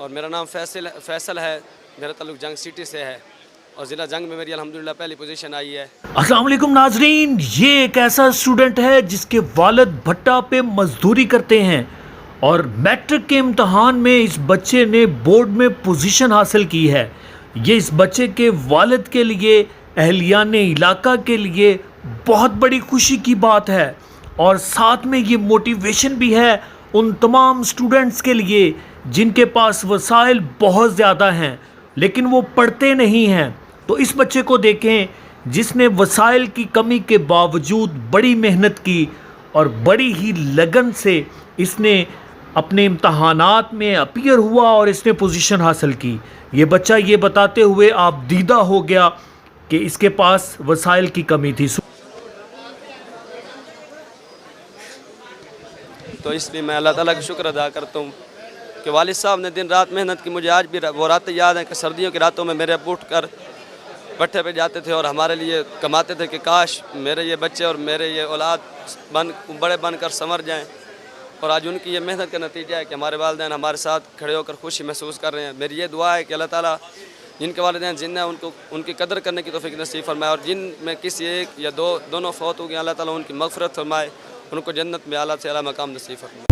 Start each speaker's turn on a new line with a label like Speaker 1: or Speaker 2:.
Speaker 1: और मेरा नाम फैसल है। मेरा ताल्लुक जंग सिटी से है और ज़िला जंग में मेरी अल्हम्दुलिल्लाह पहली पोजीशन आई है।
Speaker 2: अस्सलाम वालेकुम नाजरीन, ये एक ऐसा स्टूडेंट है जिसके वालिद भट्टा पे मजदूरी करते हैं और मैट्रिक के इम्तहान में इस बच्चे ने बोर्ड में पोजीशन हासिल की है। ये इस बच्चे के वालिद के लिए, अहलियान इलाका के लिए बहुत बड़ी खुशी की बात है और साथ में ये मोटिवेशन भी है उन तमाम स्टूडेंट्स के लिए जिनके पास वसाइल बहुत ज़्यादा हैं लेकिन वो पढ़ते नहीं हैं। तो इस बच्चे को देखें जिसने वसाइल की कमी के बावजूद बड़ी मेहनत की और बड़ी ही लगन से इसने अपने इम्तहानात में अपीयर हुआ और इसने पोजीशन हासिल की। ये बच्चा ये बताते हुए आप दीदा हो गया कि इसके पास वसाइल की कमी थी।
Speaker 1: तो इसलिए मैं अल्लाह ताला का शुक्र अदा करता हूँ कि वालिद साहब ने दिन रात मेहनत की। मुझे आज भी वो रातें याद हैं कि सर्दियों की रातों में मेरे अब्बू उठ कर भट्टे पे जाते थे और हमारे लिए कमाते थे कि काश मेरे ये बच्चे और मेरे ये औलाद बड़े बनकर संवर जाएं। और आज उनकी ये मेहनत का नतीजा है कि हमारे वालिदैन हमारे साथ खड़े होकर खुशी महसूस कर रहे हैं। मेरी ये दुआ है कि अल्लाह ताला जिनके वालिदैन जिन्ना उनको उनकी कदर करने की तौफीक नसीब फरमाए और जिन में किसी एक या दोनों फौत हो गए अल्लाह ताला उनकी मग़फ़िरत फरमाए, उनको जन्नत में आला से आला मकाम नसीब फरमाए।